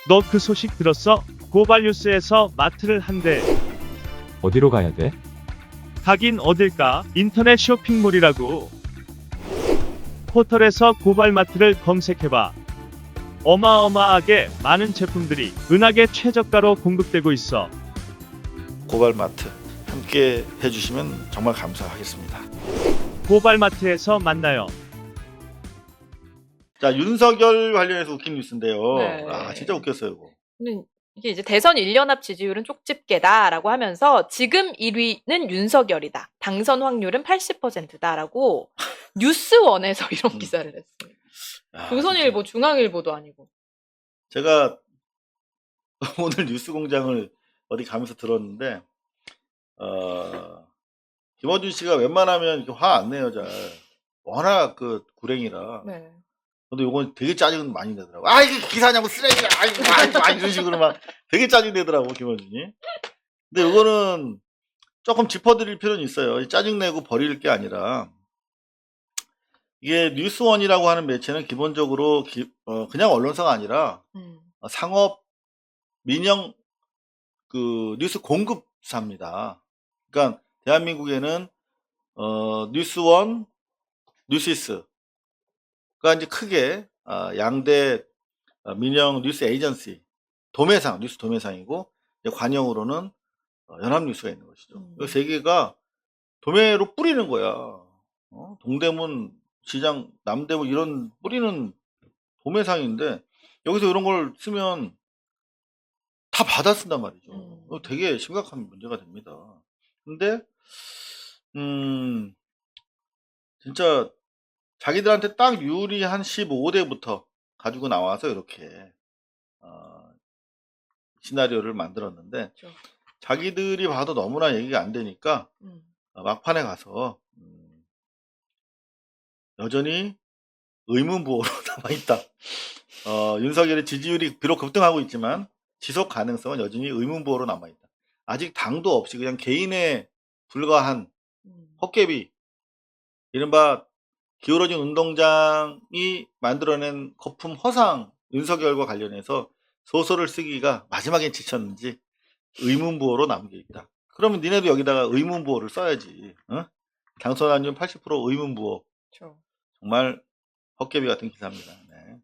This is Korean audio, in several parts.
너 그 소식 들었어? 고발뉴스에서 마트를 한대. 어디로 가야 돼? 가긴 어딜까? 인터넷 쇼핑몰이라고. 포털에서 고발마트를 검색해봐. 어마어마하게 많은 제품들이 은하계 최저가로 공급되고 있어. 고발마트 함께 해주시면 정말 감사하겠습니다. 고발마트에서 만나요. 자, 윤석열 관련해서 웃긴 뉴스인데요. 네. 아, 진짜 웃겼어요, 이거. 근데 이게 이제 대선 1년앞 지지율은 쪽집게다라고 하면서 지금 1위는 윤석열이다. 당선 확률은 80%다라고 뉴스원에서 이런 기사를 냈습니다. 아, 조선일보, 중앙일보도 아니고. 제가 오늘 뉴스공장을 어디 가면서 들었는데, 김어준 씨가 웬만하면 이렇게 화 안 내요, 잘. 워낙 그 구랭이라. 네. 근데 요건 되게 짜증 많이 내더라고. 아, 이게 기사냐고 쓰레기야. 아, 이런 식으로 막 되게 짜증 내더라고, 김어준이. 근데 요거는 조금 짚어드릴 필요는 있어요. 짜증내고 버릴 게 아니라, 이게 뉴스원이라고 하는 매체는 기본적으로 그냥 언론사가 아니라 상업, 민영 그 뉴스 공급사입니다. 그러니까 대한민국에는 뉴스원, 뉴시스가 이제 크게 양대 민영 뉴스 에이전시, 도매상, 뉴스 도매상이고, 이제 관영으로는 연합뉴스가 있는 것이죠. 이 세 개가 도매로 뿌리는 거야. 동대문, 시장, 남대문 이런 뿌리는 도매상인데, 여기서 이런 걸 쓰면 다 받아 쓴단 말이죠. 이거 되게 심각한 문제가 됩니다. 근데 진짜 자기들한테 딱 유리한 15대부터 가지고 나와서 이렇게 시나리오를 만들었는데, 그렇죠. 자기들이 봐도 너무나 얘기가 안 되니까 막판에 가서 여전히 의문부호로 남아있다. 윤석열의 지지율이 비록 급등하고 있지만 지속 가능성은 여전히 의문부호로 남아있다. 아직 당도 없이 그냥 개인에 불과한 헛개비, 이른바 기울어진 운동장이 만들어낸 거품 허상 윤석열과 관련해서 소설을 쓰기가 마지막엔 지쳤는지 의문부호로 남겨있다. 그러면 니네도 여기다가 의문부호를 써야지. 당선 확률 80% 의문부호. 그렇죠. 정말 헛개비 같은 기사입니다. 네.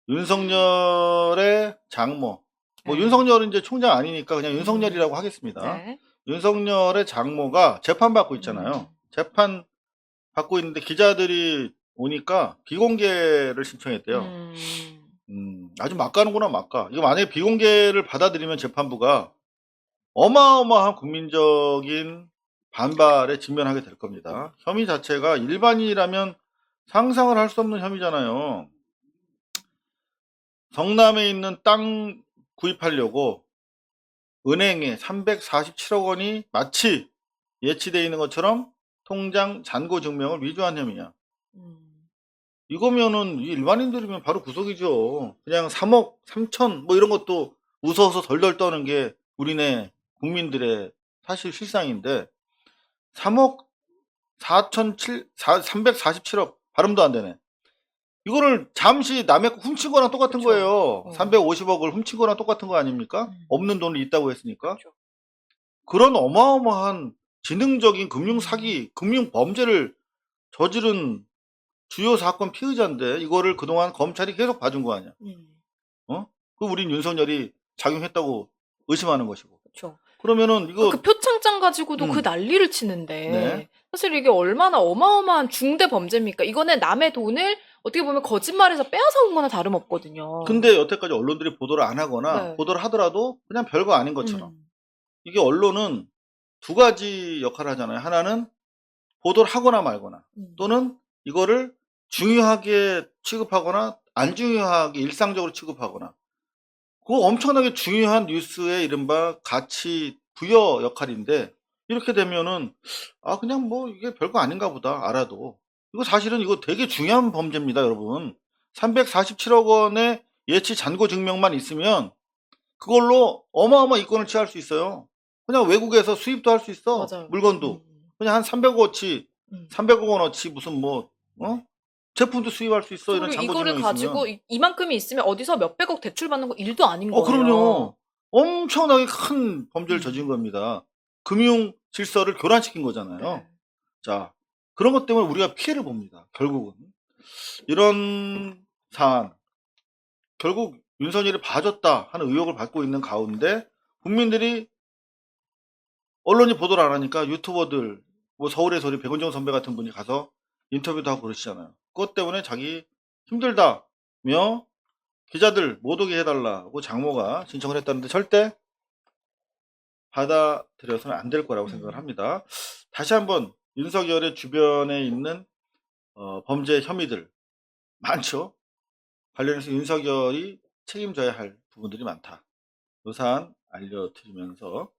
윤석열의 장모. 윤석열은 이제 총장 아니니까 그냥 윤석열이라고 하겠습니다. 네. 윤석열의 장모가 재판받고 있잖아요. 재판 받고 있는데 기자들이 오니까 비공개를 신청했대요. 아주 막가는구나, 막가. 이거 만약에 비공개를 받아들이면 재판부가 어마어마한 국민적인 반발에 직면하게 될 겁니다. 혐의 자체가 일반인이라면 상상을 할 수 없는 혐의잖아요. 성남에 있는 땅 구입하려고 은행에 347억 원이 마치 예치되어 있는 것처럼 통장 잔고 증명을 위조한 혐의야. 이거면은 일반인들이면 바로 구속이죠. 그냥 3억 3천 뭐 이런 것도 웃어서 덜덜 떠는 게 우리네 국민들의 사실 실상인데, 3억 347억 발음도 안 되네. 이거를 잠시 남의 거 훔친 거랑 똑같은 그쵸. 거예요. 350억을 훔친 거랑 똑같은 거 아닙니까? 없는 돈이 있다고 했으니까. 그쵸. 그런 어마어마한 지능적인 금융 사기, 금융 범죄를 저지른 주요 사건 피의자인데 이거를 그동안 검찰이 계속 봐준 거 아니야. 그 우린 윤석열이 작용했다고 의심하는 것이고. 그렇죠. 그러면은 이거 그 표창장 가지고도 그 난리를 치는데 네. 사실 이게 얼마나 어마어마한 중대 범죄입니까? 이거는 남의 돈을 어떻게 보면 거짓말해서 빼앗아온 거나 다름없거든요. 근데 여태까지 언론들이 보도를 안 하거나 네. 보도를 하더라도 그냥 별거 아닌 것처럼. 이게 언론은 두 가지 역할을 하잖아요. 하나는 보도를 하거나 말거나, 또는 이거를 중요하게 취급하거나 안 중요하게 일상적으로 취급하거나, 그 엄청나게 중요한 뉴스의 이른바 가치 부여 역할인데, 이렇게 되면은 그냥 뭐 이게 별거 아닌가 보다 알아도, 이거 사실은 이거 되게 중요한 범죄입니다, 여러분. 347억 원의 예치 잔고 증명만 있으면 그걸로 어마어마한 이권을 취할 수 있어요. 그냥 외국에서 수입도 할 수 있어. 맞아요. 물건도 그냥 한 300억어치 300억 원어치 무슨 뭐 제품도 수입할 수 있어. 이런 그리고 잔고 이거를 증명이 가지고 있으면. 이만큼이 있으면 어디서 몇백억 대출 받는 거 일도 아닌 거예요. 그럼요. 엄청나게 큰 범죄를 음. 저지른 겁니다. 금융 질서를 교란시킨 거잖아요. 네. 자, 그런 것 때문에 우리가 피해를 봅니다. 결국은. 이런 사안, 결국 윤석열이 봐줬다 하는 의혹을 받고 있는 가운데 국민들이 언론이 보도를 안 하니까 유튜버들, 뭐 서울의 소리 백은정 선배 같은 분이 가서 인터뷰도 하고 그러시잖아요. 그것 때문에 자기 힘들다며 기자들 못 오게 해달라고 장모가 신청을 했다는데 절대 받아들여서는 안 될 거라고 생각을 합니다. 다시 한번 윤석열의 주변에 있는 범죄 혐의들 많죠. 관련해서 윤석열이 책임져야 할 부분들이 많다. 이 사안 알려드리면서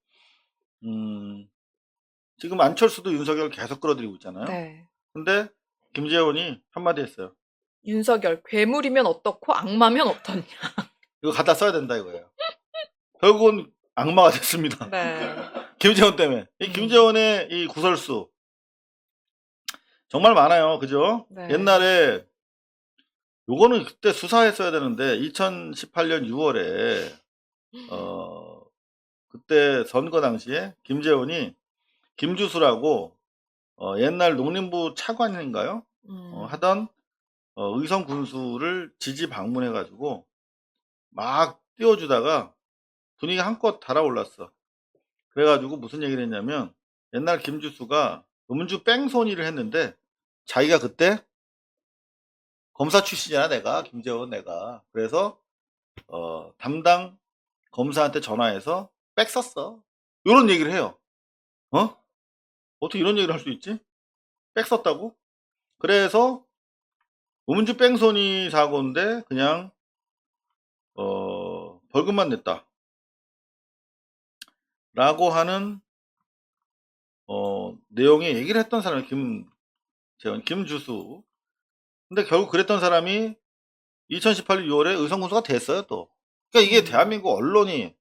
지금 안철수도 윤석열을 계속 끌어들이고 있잖아요. 네. 근데 김재원이 한마디 했어요. 윤석열 괴물이면 어떻고 악마면 어떠냐. 이거 갖다 써야 된다 이거예요. 결국은 악마가 됐습니다. 네. 김재원 때문에. 이 김재원의 이 구설수 정말 많아요. 그죠? 네. 옛날에 요거는 그때 수사했어야 되는데 2018년 6월에 그때 선거 당시에 김재원이 김주수라고 옛날 농림부 차관인가요? 하던 의성 군수를 지지 방문해가지고 막 띄워주다가 분위기 한껏 달아올랐어. 그래가지고 무슨 얘기를 했냐면 옛날 김주수가 음주 뺑소니를 했는데 자기가 그때 검사 출신이야 내가 김재원 내가 그래서 담당 검사한테 전화해서 백 썼어. 이런 얘기를 해요. 어떻게 이런 얘기를 할 수 있지? 백 썼다고? 그래서 음주 뺑소니 사고인데 그냥 벌금만 냈다. 라고 하는 내용의 얘기를 했던 사람이 김재원, 김주수. 근데 결국 그랬던 사람이 2018년 6월에 의성군수가 됐어요 또. 그러니까 이게 대한민국 언론이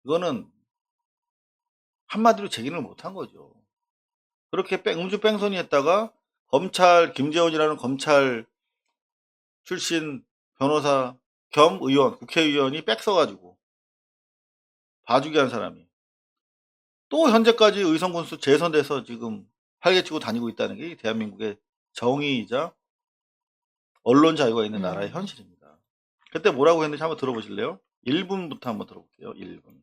이거는 한마디로 제기를 못한 거죠. 그렇게 음주 뺑소니 했다가 검찰 김재원이라는 검찰 출신 변호사 겸 의원 국회의원이 백 써가지고 봐주게 한 사람이 또 현재까지 의성군수 재선돼서 지금 활개치고 다니고 있다는 게 대한민국의 정의이자 언론 자유가 있는 나라의 현실입니다. 그때 뭐라고 했는지 한번 들어보실래요? 1분부터 한번 들어볼게요. 1분.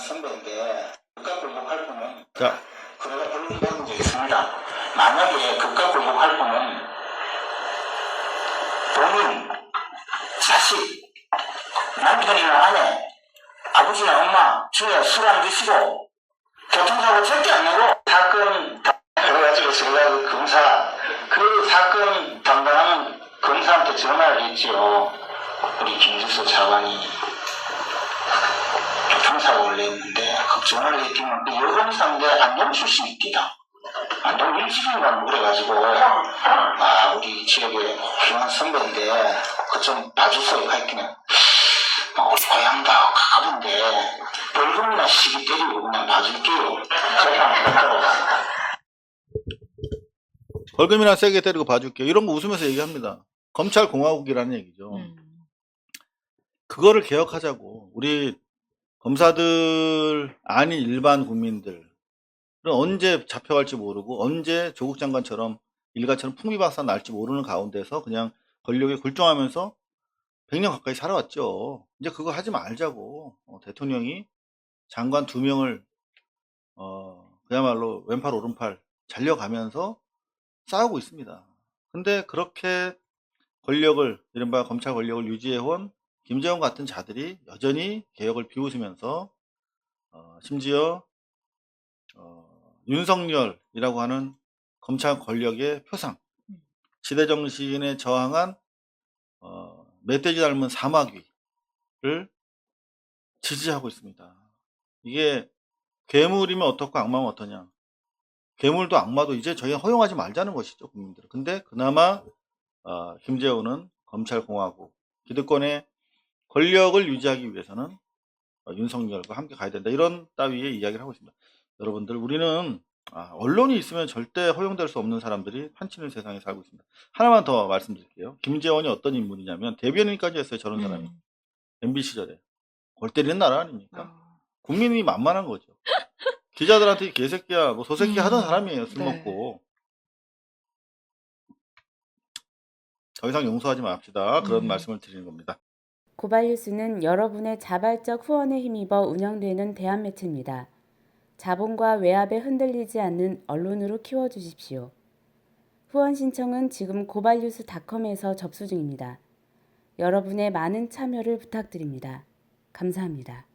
선배인데 극과 굴복할 분은 자, 그래가 별로 받은 적이 있습니다. 만약에 극과 굴복할 분은 본인, 자식, 남편이나 아내, 아버지나 엄마 중에 술 안 드시고 교통사고 절대 안 내고 사건 그래가지고 제가 그 검사 그 사건 담당하는 검사한테 전화를 했지요. 우리 김주수 차관이 교통사고를 냈는데 전화를 했지만 그 여검사인데 안동 출신입니다. 안동 일지인가 뭐 그래가지고 우리 지역에 훌륭한 선배인데 그 좀 봐주세요 했기는 우리 고향도 가본데 벌금이나 시기 때리고 그냥 봐줄게요. 벌금이나 세게 때리고 봐줄게요. 이런 거 웃으면서 얘기합니다. 검찰 공화국이라는 얘기죠. 그거를 개혁하자고. 우리 검사들 아닌 일반 국민들 언제 잡혀갈지 모르고 언제 조국 장관처럼 일가처럼 풍비박산 날지 모르는 가운데서 그냥 권력에 굴종하면서 100년 가까이 살아왔죠. 이제 그거 하지 말자고. 대통령이 장관 2명을 그야말로 왼팔 오른팔 잘려가면서 싸우고 있습니다. 근데 그렇게 권력을 이른바 검찰 권력을 유지해온 김재원 같은 자들이 여전히 개혁을 비웃으면서 심지어 윤석열이라고 하는 검찰 권력의 표상, 시대정신에 저항한 멧돼지 닮은 사마귀를 지지하고 있습니다. 이게 괴물이면 어떻고 악마면 어떠냐. 괴물도 악마도 이제 저희가 허용하지 말자는 것이죠, 국민들. 근데 그나마 김재원은 검찰공화국, 기득권의 권력을 유지하기 위해서는 윤석열과 함께 가야 된다. 이런 따위의 이야기를 하고 있습니다. 여러분들, 우리는 언론이 있으면 절대 허용될 수 없는 사람들이 판치는 세상에 살고 있습니다. 하나만 더 말씀드릴게요. 김재원이 어떤 인물이냐면 대변인까지 했어요. 저런 사람이. MB 시절에. 골 때리는 나라 아닙니까? 어. 국민이 만만한 거죠. 기자들한테 개새끼야, 뭐 소새끼 하던 사람이에요. 술 네. 먹고. 더 이상 용서하지 맙시다. 그런 말씀을 드리는 겁니다. 고발뉴스는 여러분의 자발적 후원에 힘입어 운영되는 대한매체입니다. 자본과 외압에 흔들리지 않는 언론으로 키워주십시오. 후원 신청은 지금 고발뉴스닷컴에서 접수 중입니다. 여러분의 많은 참여를 부탁드립니다. 감사합니다.